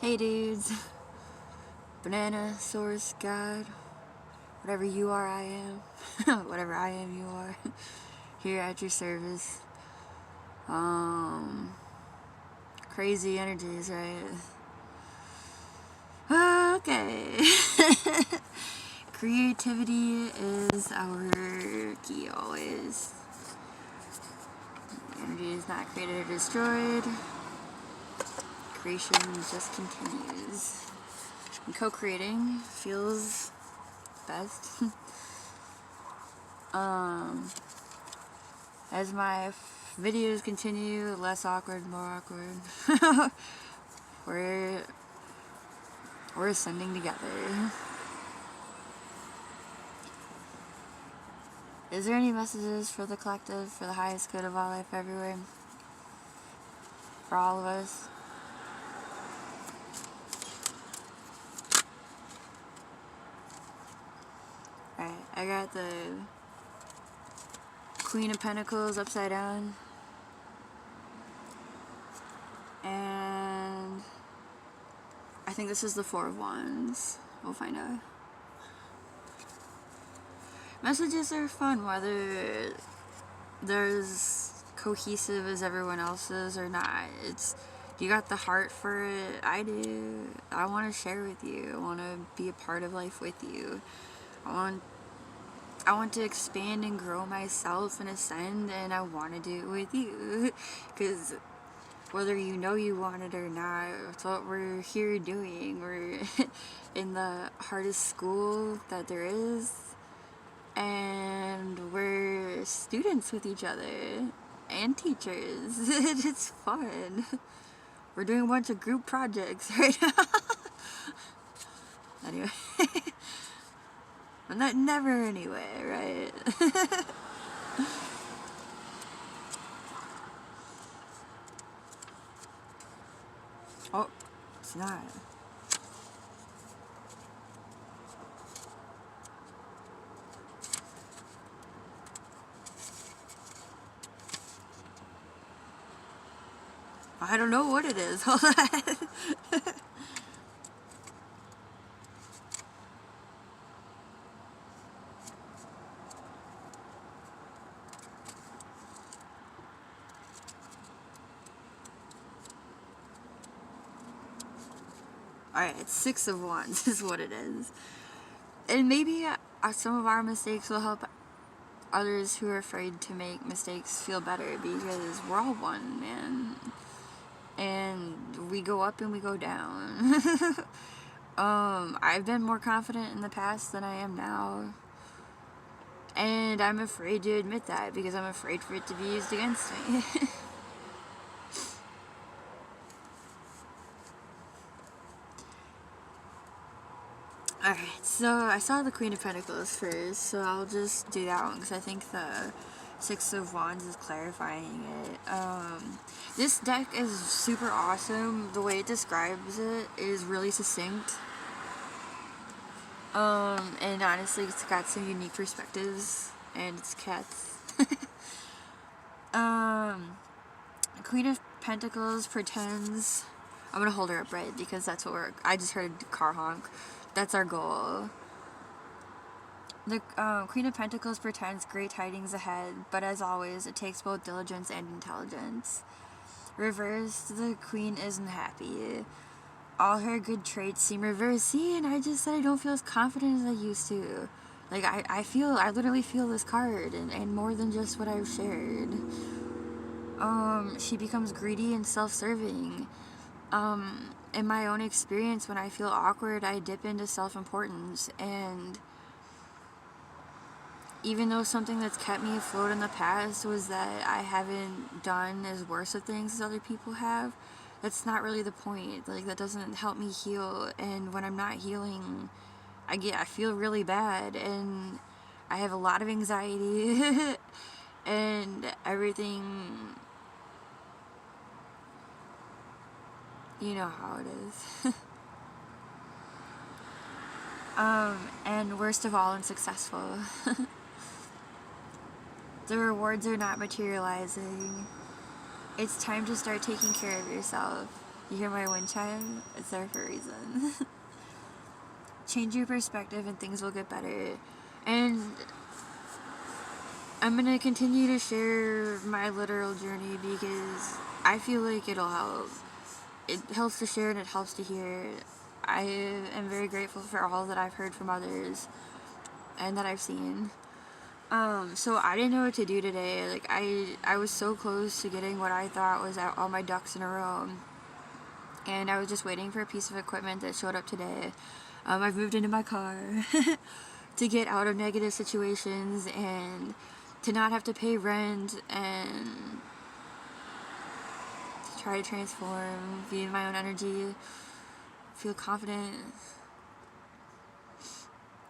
Hey dudes, banana, source, God, whatever you are, I am, whatever I am, you are, here at your service. Crazy energies, right? Okay. Creativity is our key always. Energy is not created or destroyed. Creation just continues. And co-creating feels best. As my videos continue, less awkward, more awkward. we're ascending together. Is there any messages for the collective, for the highest good of all life everywhere? For all of us? Alright, I got the Queen of Pentacles upside down. And I think this is the Four of Wands. We'll find out. Messages are fun, whether they're as cohesive as everyone else's or not. It's, you got the heart for it. I do. I want to share with you. I want to be a part of life with you. I want to expand and grow myself and ascend, and I want to do it with you. Because whether you know you want it or not, it's what we're here doing. We're in the hardest school that there is. And we're students with each other and teachers. It's fun. We're doing a bunch of group projects right now. Anyway. I'm not never anyway, right? Oh, it's not. I don't know what it is. Hold on. Alright, it's Six of Wands is what it is. And maybe some of our mistakes will help others who are afraid to make mistakes feel better, because we're all one, man. And we go up and we go down. I've been more confident in the past than I am now. And I'm afraid to admit that, because I'm afraid for it to be used against me. Alright, so I saw the Queen of Pentacles first, so I'll just do that one, because I think the Six of Wands is clarifying it. This deck is super awesome. The way it describes it is really succinct. And honestly, it's got some unique perspectives, and it's cats. Queen of Pentacles pretends... I'm gonna hold her up, right, because that's what I just heard a car honk. That's our goal. The Queen of Pentacles pretends great tidings ahead, but as always, it takes both diligence and intelligence. Reversed, the Queen isn't happy. All her good traits seem reversed. See, and I just said I don't feel as confident as I used to. Like, I literally feel this card, and more than just what I've shared. She becomes greedy and self-serving. In my own experience, when I feel awkward, I dip into self-importance, and even though something that's kept me afloat in the past was that I haven't done as worse of things as other people have, that's not really the point. Like, that doesn't help me heal, and when I'm not healing, I feel really bad, and I have a lot of anxiety, and everything, you know how it is. And worst of all, unsuccessful. The rewards are not materializing. It's time to start taking care of yourself. You hear my wind chime? It's there for a reason. Change your perspective and things will get better. And I'm gonna continue to share my literal journey because I feel like it'll help. It helps to share and it helps to hear. I am very grateful for all that I've heard from others and that I've seen. So I didn't know what to do today. Like, I was so close to getting what I thought was all my ducks in a row. And I was just waiting for a piece of equipment that showed up today. I've moved into my car to get out of negative situations and to not have to pay rent and to try to transform, be in my own energy, feel confident.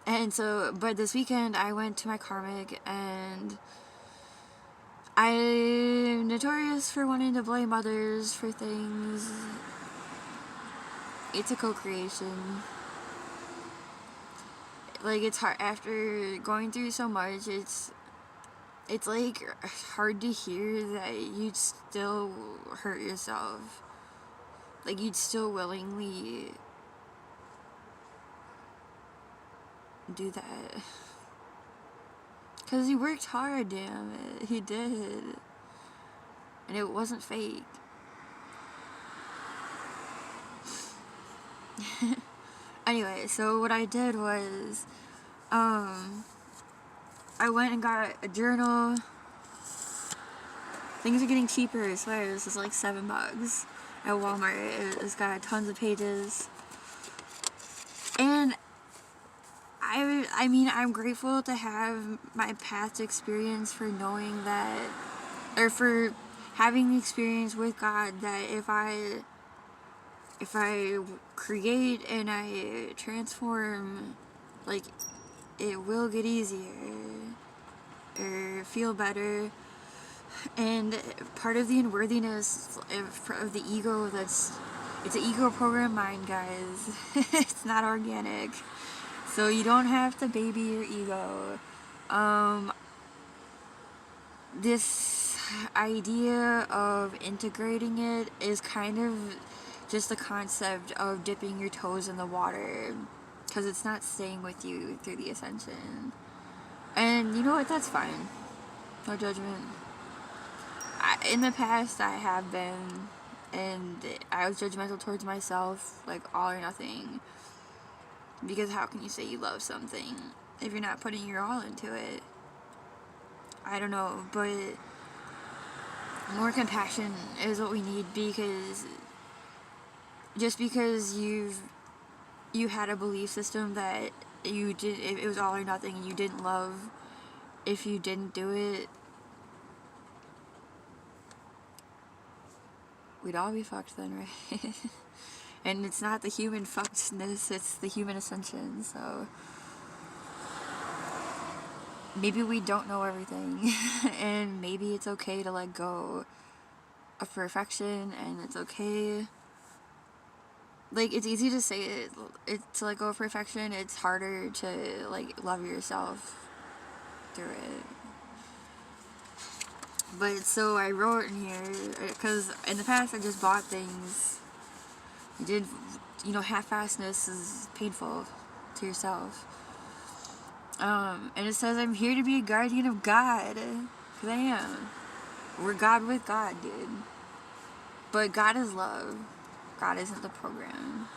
And so, but this weekend I went to my karmic, and I'm notorious for wanting to blame others for things. It's a co-creation. Like, it's hard after going through so much. It's like hard to hear that you'd still hurt yourself. Like, you'd still willingly do that. Because he worked hard, damn it. He did. And it wasn't fake. Anyway, so what I did was, I went and got a journal. Things are getting cheaper, I swear. This is like $7 at Walmart. It's got tons of pages. And I mean, I'm grateful to have my past experience for knowing that, or for having the experience with God, that if I create and I transform, like, it will get easier or feel better. And part of the unworthiness of the ego, it's an ego program mind, guys. It's not organic. So you don't have to baby your ego. This idea of integrating it is kind of just the concept of dipping your toes in the water, because it's not staying with you through the ascension. And you know what? That's fine. No judgment. In the past, I have been, and I was judgmental towards myself, like all or nothing. Because how can you say you love something if you're not putting your all into it? I don't know, but more compassion is what we need, because just because you had a belief system that it was all or nothing and you didn't love if you didn't do it, we'd all be fucked then, right? And it's not the human fuckedness, it's the human ascension, so maybe we don't know everything, and maybe it's okay to let go of perfection, and it's okay. Like, it's easy to say to let go of perfection. It's harder to, like, love yourself through it. But, so I wrote in here, because in the past I just bought things. Half-assedness is painful to yourself. And it says, I'm here to be a guardian of God. Because I am. We're God with God, dude. But God is love. God isn't the program.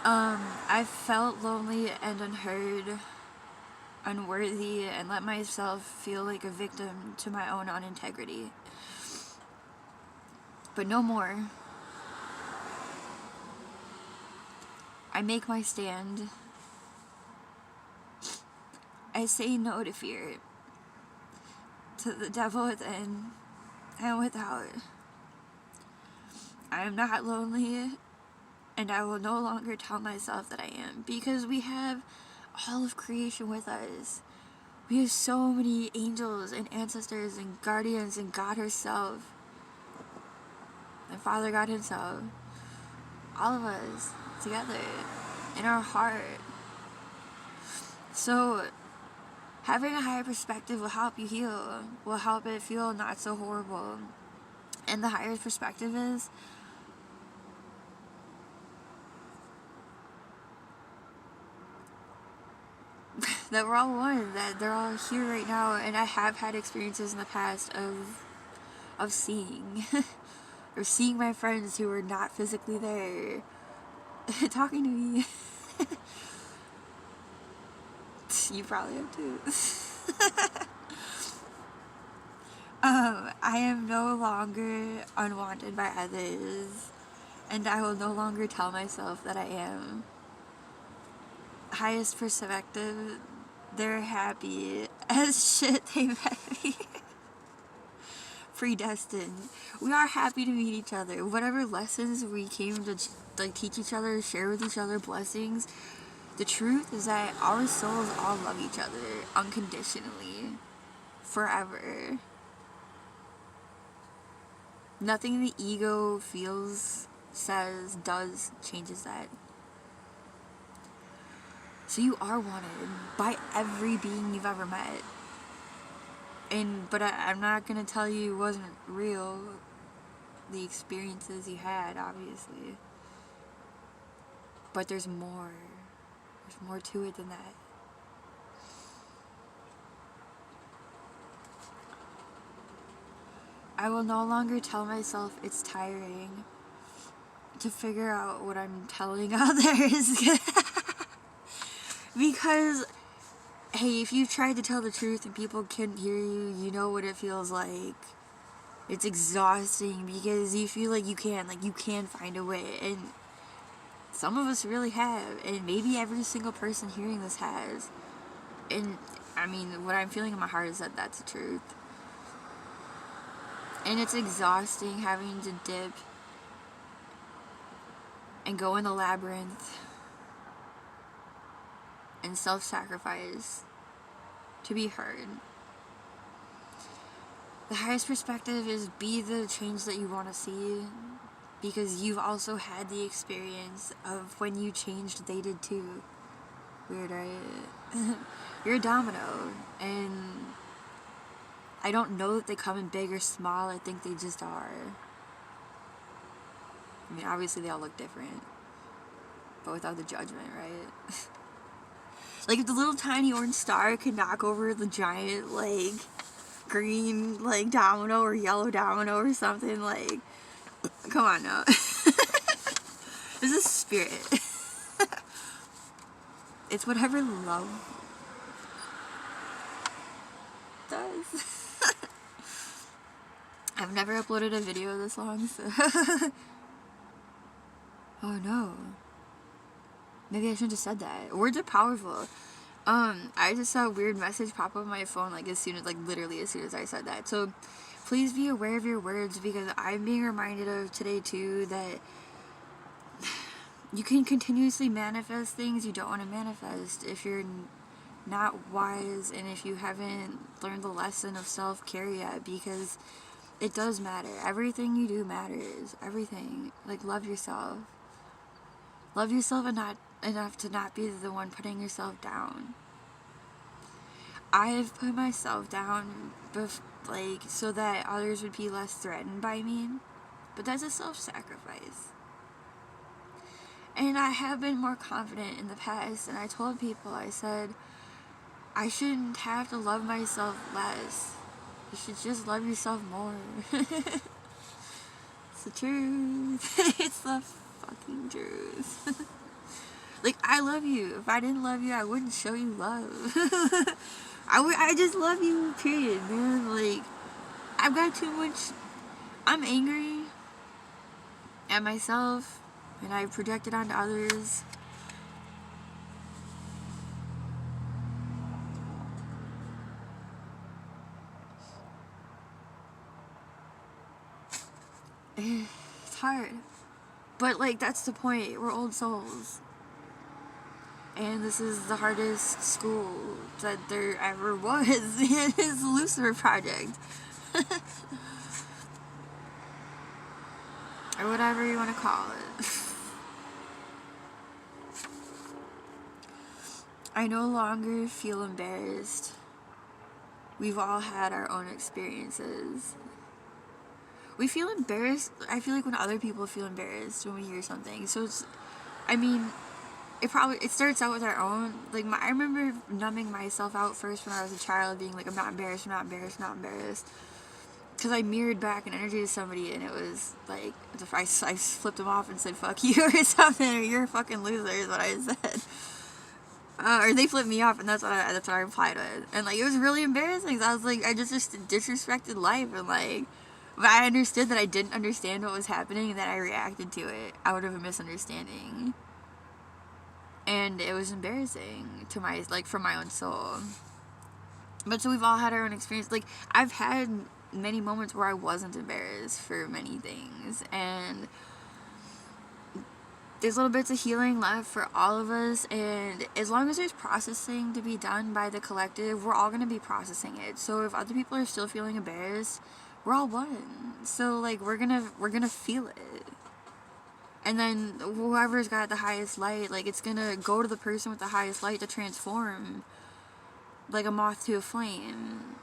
I felt lonely and unheard, unworthy, and let myself feel like a victim to my own unintegrity. But no more. I make my stand. I say no to fear, to the devil within and without. I am not lonely, and I will no longer tell myself that I am, because we have all of creation with us. We have so many angels and ancestors and guardians and God herself, and Father God himself, all of us together in our heart. So having a higher perspective will help you heal, will help it feel not so horrible. And the higher perspective is that we're all one, that they're all here right now, and I have had experiences in the past of seeing or seeing my friends who were not physically there talking to me. You probably have too. I am no longer unwanted by others, and I will no longer tell myself that I am. Highest perspective, they're happy as shit they met me. Predestined. We are happy to meet each other. Whatever lessons we came to teach each other, share with each other, blessings. The truth is that our souls all love each other unconditionally, forever. Nothing the ego feels, says, does, changes that. So you are wanted by every being you've ever met. But I'm not going to tell you it wasn't real, the experiences you had, obviously. But there's more. There's more to it than that. I will no longer tell myself it's tiring to figure out what I'm telling others. Because, hey, if you've tried to tell the truth and people can't hear you, you know what it feels like. It's exhausting because you feel like you can find a way. And some of us really have. And maybe every single person hearing this has. And, I mean, what I'm feeling in my heart is that that's the truth. And it's exhausting having to dip and go in the labyrinth and self-sacrifice to be heard. The highest perspective is be the change that you want to see, because you've also had the experience of when you changed, they did too. Weird, right? You're a domino, and I don't know that they come in big or small. I think they just are. I mean, obviously they all look different, but without the judgment, right? Like, if the little tiny orange star could knock over the giant, green, domino or yellow domino or something, come on now. This is spirit. It's whatever love does. I've never uploaded a video this long, so... Oh no. Maybe I shouldn't have said that. Words are powerful. I just saw a weird message pop up on my phone, literally as soon as I said that. So, please be aware of your words, because I'm being reminded of today, too, that you can continuously manifest things you don't want to manifest if you're not wise and if you haven't learned the lesson of self-care yet, because it does matter. Everything you do matters. Everything. Love yourself. Love yourself enough to not be the one putting yourself down. I've put myself down so that others would be less threatened by me, but that's a self-sacrifice. And I have been more confident in the past, and I told people, I said, I shouldn't have to love myself less. You should just love yourself more. It's the truth. It's the fucking truth. I love you. If I didn't love you, I wouldn't show you love. I just love you, period, man. I've got too much... I'm angry at myself, and I project it onto others. It's hard. But, that's the point. We're old souls. And this is the hardest school that there ever was. It's the Lucifer Project. Or whatever you want to call it. I no longer feel embarrassed. We've all had our own experiences. we feel embarrassed. I feel like when other people feel embarrassed when we hear something. So it's, I mean, it starts out with our own, like, I remember numbing myself out first when I was a child, being like, I'm not embarrassed, I'm not embarrassed, I'm not embarrassed. Because I mirrored back an energy to somebody, and it was like, I flipped them off and said, fuck you, or something, or you're a fucking loser, is what I said. Or they flipped me off, and that's what I replied with. And, like, it was really embarrassing. I was like, I just disrespected life, and, like, but I understood that I didn't understand what was happening, and that I reacted to it out of a misunderstanding. And it was embarrassing to my, like, for my own soul. But so we've all had our own experience. Like, I've had many moments where I wasn't embarrassed for many things, and there's little bits of healing left for all of us, and as long as there's processing to be done by the collective, we're all going to be processing it. So if other people are still feeling embarrassed, we're all one. So, like, we're gonna feel it. And then whoever's got the highest light, like, it's gonna go to the person with the highest light to transform, like a moth to a flame.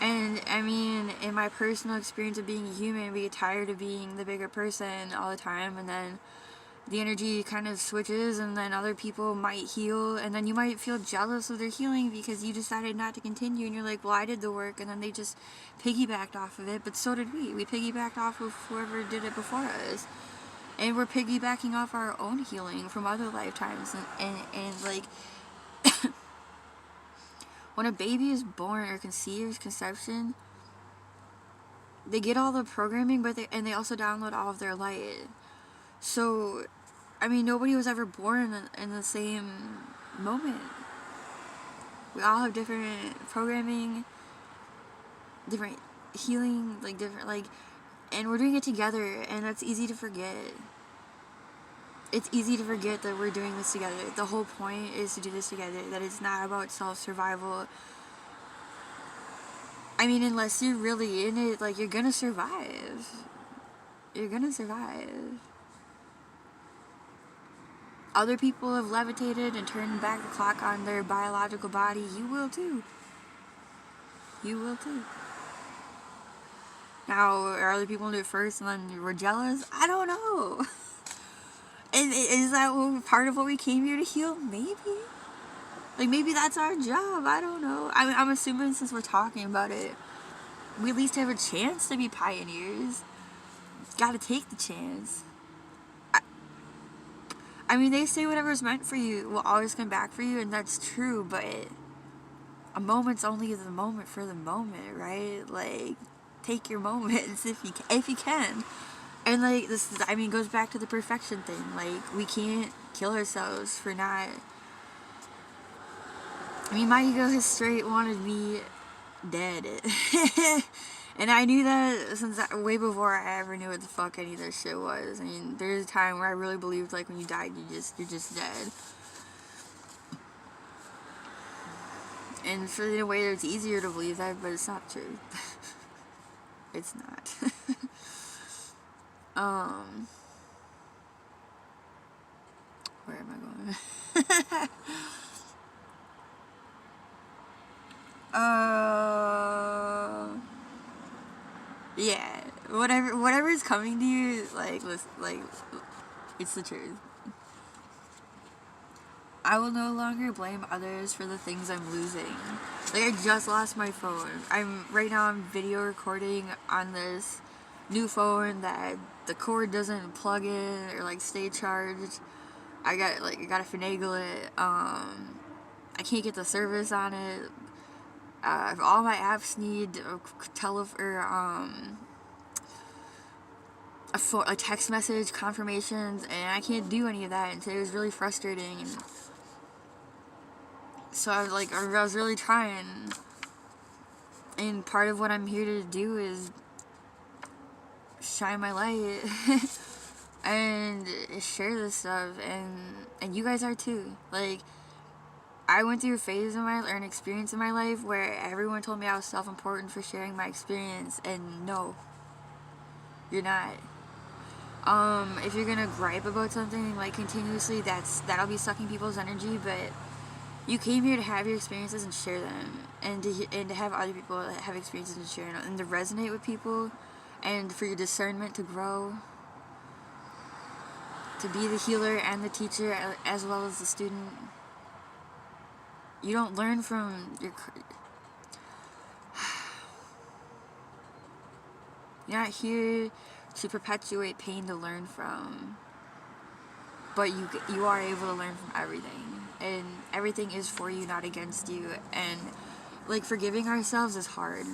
And, I mean, in my personal experience of being a human, we get tired of being the bigger person all the time, and then the energy kind of switches, and then other people might heal, and then you might feel jealous of their healing because you decided not to continue, and you're like, well, I did the work, and then they just piggybacked off of it, but so did we. We piggybacked off of whoever did it before us. And we're piggybacking off our own healing from other lifetimes, and like, when a baby is born or conceives, conception, they get all the programming, but they also download all of their light. So, I mean, nobody was ever born in the same moment. We all have different programming, different healing, like, different, like, and we're doing it together, and that's easy to forget. It's easy to forget that we're doing this together. The whole point is to do this together, that it's not about self-survival. I mean, unless you're really in it, like, you're gonna survive. You're gonna survive. Other people have levitated and turned back the clock on their biological body. You will too. You will too. Now, are other people gonna do it first and then we're jealous? I don't know. And is that part of what we came here to heal? Maybe. Like, maybe that's our job. I don't know. I'm assuming since we're talking about it, we at least have a chance to be pioneers. Gotta take the chance. I mean, they say whatever's meant for you will always come back for you, and that's true, but a moment's only the moment for the moment, right? Like, take your moments if you can. And, like, this, I mean, goes back to the perfection thing. Like, we can't kill ourselves for not... I mean, my ego has straight wanted me dead. And I knew that since way before I ever knew what the fuck any of this shit was. I mean, there's a time where I really believed, like, when you died, you're just dead. And for in a way, it's easier to believe that, but it's not true. It's not. Where am I going? Yeah, whatever is coming to you, like, listen, like, it's the truth. I will no longer blame others for the things I'm losing. Like, I just lost my phone. Right now I'm video recording on this new phone that the cord doesn't plug in or, like, stay charged. I gotta finagle it. I can't get the service on it. All my apps need a text message confirmations, and I can't do any of that, and so it was really frustrating. And so I was really trying, and part of what I'm here to do is shine my light and share this stuff, and you guys are too. Like, I went through a phase an experience in my life where everyone told me I was self-important for sharing my experience, and no, you're not. If you're gonna gripe about something, like, continuously, that'll be sucking people's energy, but You came here to have your experiences and share them, and to have other people have experiences and share them, and to resonate with people, and for your discernment to grow, to be the healer and the teacher as well as the student. You don't learn from your... You're not here to perpetuate pain to learn from, but you are able to learn from everything, and everything is for you, not against you. And like, forgiving ourselves is hard.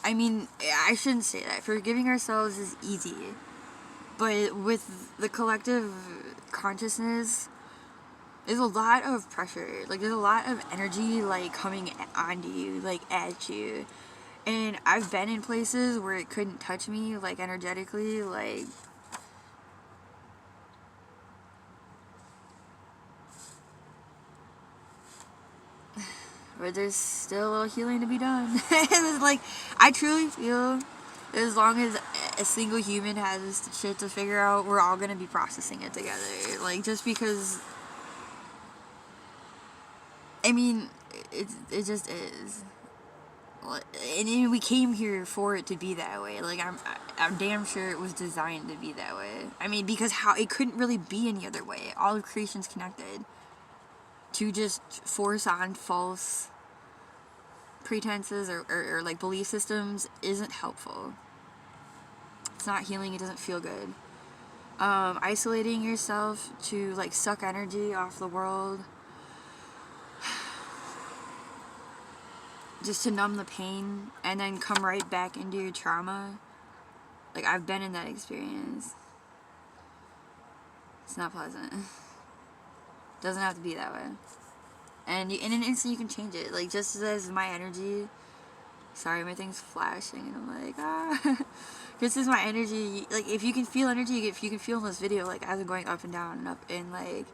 I mean, I shouldn't say that. Forgiving ourselves is easy, but with the collective consciousness, there's a lot of pressure. Like, there's a lot of energy, like, coming onto you, like, at you. And I've been in places where it couldn't touch me, like, energetically, like... But there's still a little healing to be done. It's like, I truly feel as long as a single human has shit to figure out, we're all gonna be processing it together. Like, just because... I mean, it just is. And we came here for it to be that way. Like, I'm damn sure it was designed to be that way. I mean, because how it couldn't really be any other way. All of creation's connected. To just force on false pretenses or like belief systems isn't helpful. It's not healing. It doesn't feel good. Isolating yourself to like suck energy off the world, just to numb the pain and then come right back into your trauma. Like, I've been in that experience. It's not pleasant. Doesn't have to be that way. And in an instant you can change it. Like, just as my energy... Sorry, my thing's flashing and I'm like, ah. Just as my energy... Like, if you can feel energy, if you can feel in this video, like, as I'm going up and down and up and, like...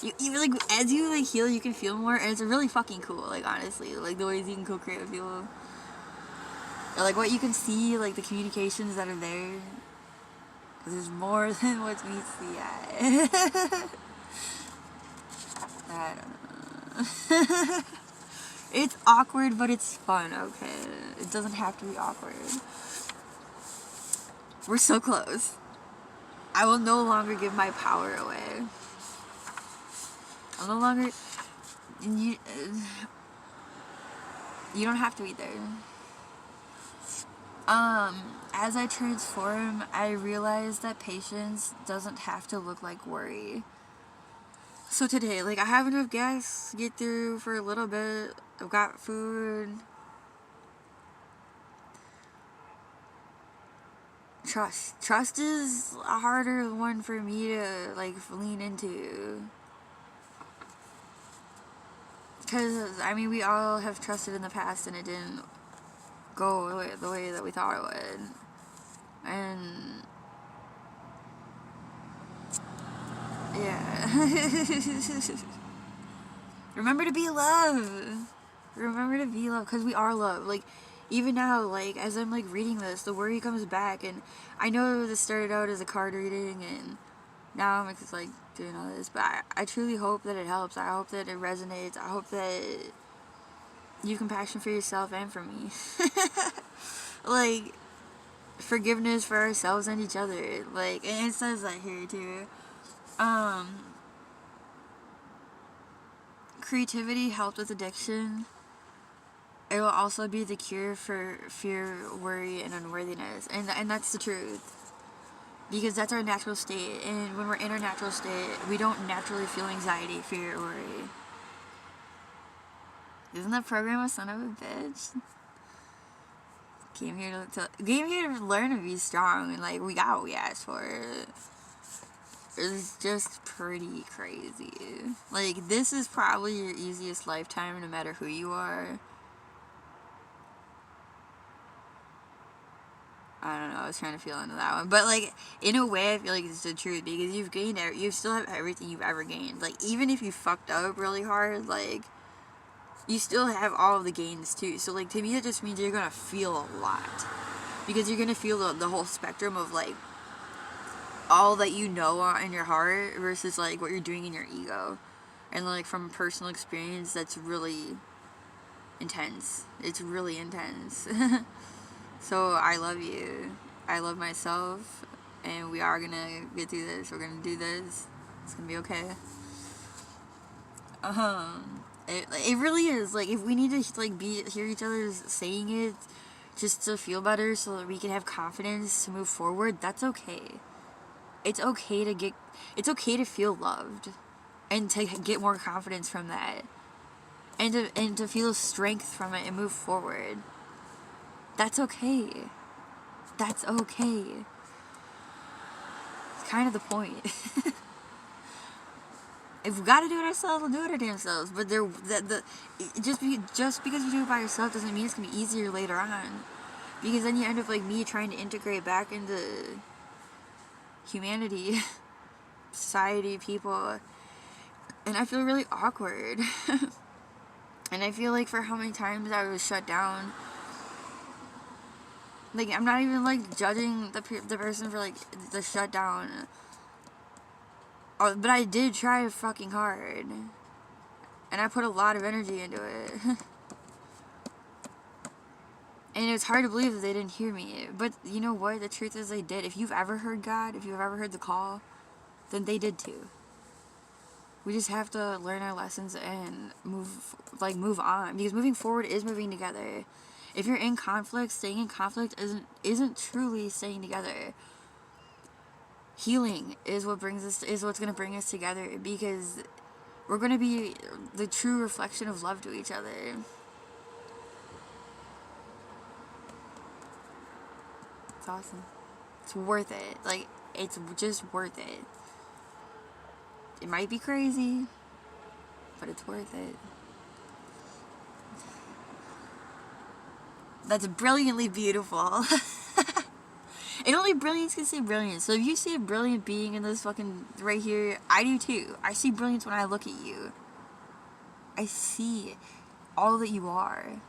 You like, as you, like, heal, you can feel more, and it's really fucking cool, like, honestly. Like, the ways you can co-create with people. Or, like, what you can see, like, the communications that are there. Because there's more than what meets the eye. I don't know. It's awkward, but it's fun, okay? It doesn't have to be awkward. We're so close. I will no longer give my power away. I'll no longer... You don't have to be there. As I transform, I realize that patience doesn't have to look like worry. So today, like, I have enough gas to get through for a little bit. I've got food. Trust. Trust is a harder one for me to, like, lean into. Because, I mean, we all have trusted in the past and it didn't go the way that we thought it would. And... yeah. Remember to be love. Remember to be love, because we are love. Like, even now, like, as I'm, like, reading this, the worry comes back, and I know this started out as a card reading, and now I'm just, like, doing all this, but I truly hope that it helps. I hope that it resonates. I hope that you have compassion for yourself and for me. Like, forgiveness for ourselves and each other. Like, and it says that here, too. Creativity helped with addiction. It will also be the cure for fear, worry, and unworthiness. And that's the truth. Because that's our natural state. And when we're in our natural state, we don't naturally feel anxiety, fear, or worry. Isn't that program a son of a bitch? Came here to learn to be strong. And, like, we got what we asked for. It's just pretty crazy. Like, this is probably your easiest lifetime, no matter who you are. I don't know, I was trying to feel into that one. But, like, in a way, I feel like it's the truth. Because you still have everything you've ever gained. Like, even if you fucked up really hard, like, you still have all of the gains, too. So, like, to me, it just means you're gonna feel a lot. Because you're gonna feel the whole spectrum of, like, all that you know in your heart versus, like, what you're doing in your ego. And like from personal experience, that's really intense. It's really intense. So I love you. I love myself. And we are gonna get through this. We're gonna do this. It's gonna be okay. It really is. Like, if we need to like hear each other saying it just to feel better so that we can have confidence to move forward, that's okay. It's okay to feel loved and to get more confidence from that. And to feel strength from it and move forward. That's okay. That's okay. It's kind of the point. If we gotta do it ourselves, we'll do it our damn selves. But just because you do it by yourself doesn't mean it's gonna be easier later on. Because then you end up like me trying to integrate back into humanity, society, people, and I feel really awkward. And I feel like for how many times I was shut down, like, I'm not even like judging the person for like the shutdown. Oh, but I did try fucking hard. And I put a lot of energy into it. And it's hard to believe that they didn't hear me. But you know what? The truth is they did. If you've ever heard God, if you've ever heard the call, then they did too. We just have to learn our lessons and move on. Because moving forward is moving together. If you're in conflict, staying in conflict isn't truly staying together. Healing is what's going to bring us together, because we're going to be the true reflection of love to each other. It's awesome. It's worth it. Like, it's just worth it. It might be crazy, but it's worth it. That's brilliantly beautiful. And only brilliance can see brilliance. So if you see a brilliant being in this fucking right here, I do too. I see brilliance when I look at you. I see all that you are.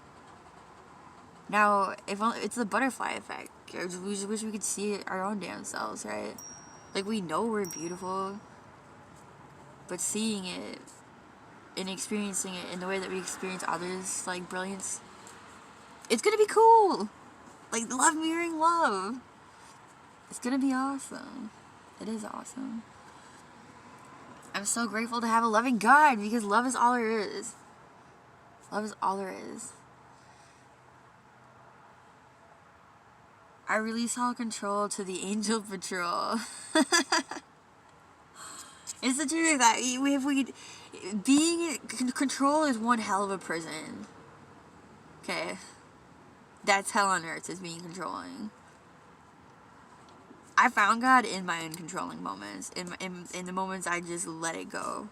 Now, if only, it's the butterfly effect. We just wish we could see our own damn selves, right? Like, we know we're beautiful, but seeing it and experiencing it in the way that we experience others, like brilliance, it's gonna be cool. Like, love mirroring love. It's gonna be awesome. It is awesome. I'm so grateful to have a loving God, because love is all there is. Love is all there is. I release all control to the angel patrol. It's the truth that control is one hell of a prison. Okay, that's hell on earth, is being controlling. I found God in my uncontrolling moments, in the moments I just let it go.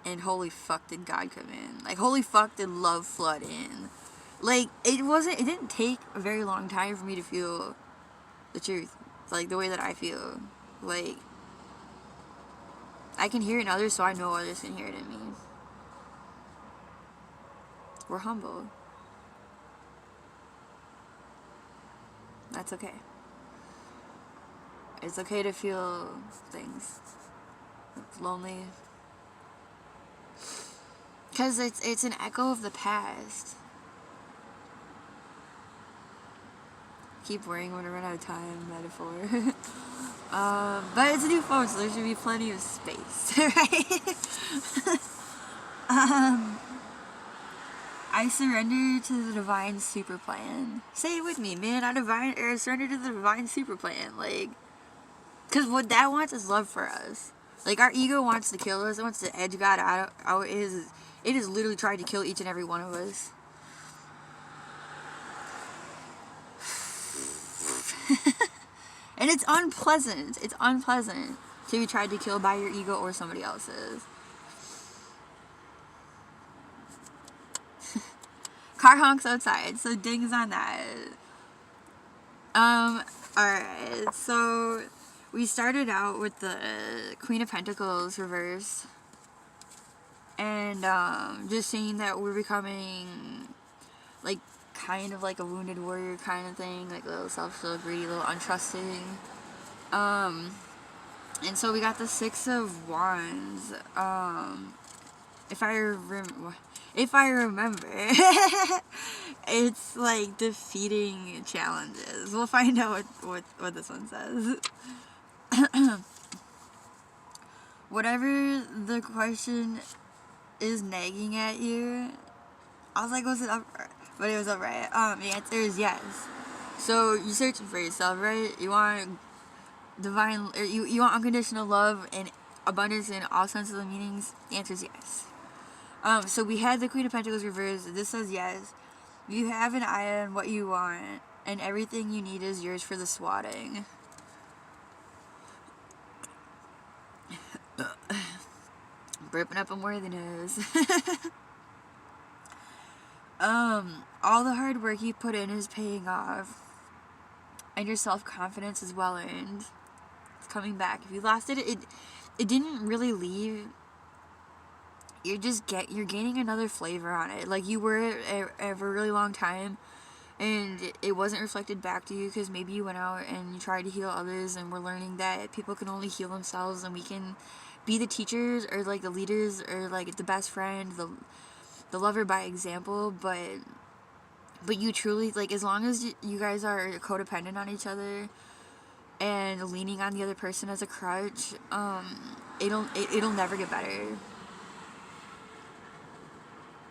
And holy fuck did God come in. Like, holy fuck did love flood in. Like, it didn't take a very long time for me to feel the truth. Like, the way that I feel. Like, I can hear it in others, so I know others can hear it in me. We're humble. That's okay. It's okay to feel things. It's lonely. Because it's an echo of the past. Keep worrying when I run out of time, metaphor. But it's a new phone, so there should be plenty of space, right? I surrender to the divine super plan. Say it with me, man. I surrender to the divine super plan. Like, because what that wants is love for us. Like, our ego wants to kill us. It wants to edge God out. It is literally trying to kill each and every one of us. And it's unpleasant. It's unpleasant to be tried to kill by your ego or somebody else's. Car honks outside, so dings on that. Alright, so we started out with the Queen of Pentacles reversed. And, just saying that we're becoming, like, kind of like a wounded warrior kind of thing. Like, a little selfish, a little greedy, a little untrusting. And so we got the Six of Wands. If I remember, it's like defeating challenges. We'll find out what this one says. Whatever the question is nagging at you, I was like, was it up? But it was alright. The answer is yes. So you're searching for yourself, right? You want divine, or you want unconditional love and abundance in all senses of meanings. The answer is yes. So we had the Queen of Pentacles reversed. This says yes. You have an eye on what you want, and everything you need is yours for the swatting. Burping up unworthiness. All the hard work you put in is paying off, and your self-confidence is well earned. It's coming back. If you lost it, it didn't really leave. You're gaining another flavor on it. Like you were for a really long time, and it wasn't reflected back to you because maybe you went out and you tried to heal others, and we're learning that people can only heal themselves, and we can be the teachers or like the leaders or like the best friend, the lover by example, but you truly, like, as long as you guys are codependent on each other and leaning on the other person as a crutch, it'll never get better.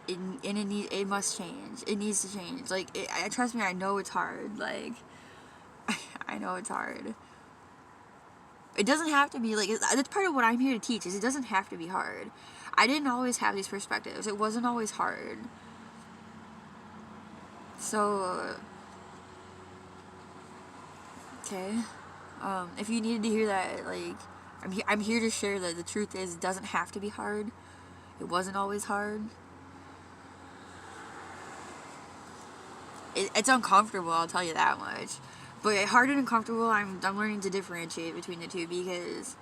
It must change. It needs to change. Like, trust me, I know it's hard. Like, I know it's hard. It doesn't have to be, like, that's part of what I'm here to teach, is it doesn't have to be hard. I didn't always have these perspectives. It wasn't always hard. So, okay. If you needed to hear that, like, I'm here to share that the truth is it doesn't have to be hard. It wasn't always hard. It's uncomfortable, I'll tell you that much. But hard and uncomfortable, I'm learning to differentiate between the two because,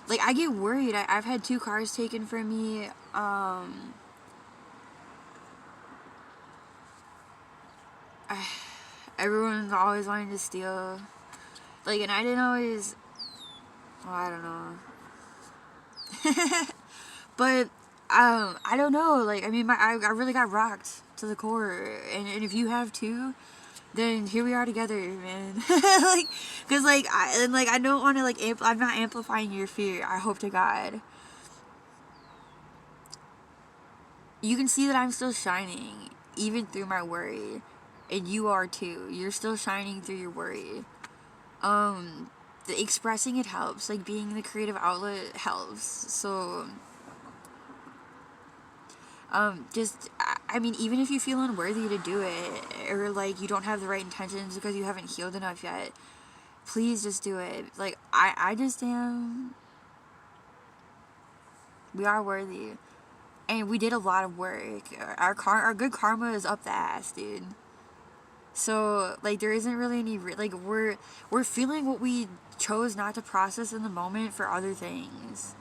like, I get worried. I've had 2 cars taken from me. Everyone's always wanting to steal. Like, and I didn't always... Well, I don't know. But, I don't know. Like, I mean, I really got rocked to the core. And if you have too, then here we are together, man. Like, because, like, I don't want to, like, I'm not amplifying your fear. I hope to God. You can see that I'm still shining, even through my worry. And you are too. You're still shining through your worry. The expressing it helps. Like, being the creative outlet helps. So, I mean, even if you feel unworthy to do it, or, like, you don't have the right intentions because you haven't healed enough yet, please just do it. Like, I just am. We are worthy. And we did a lot of work. Our good karma is up the ass, dude. So, like, there isn't really any, like, we're feeling what we chose not to process in the moment for other things.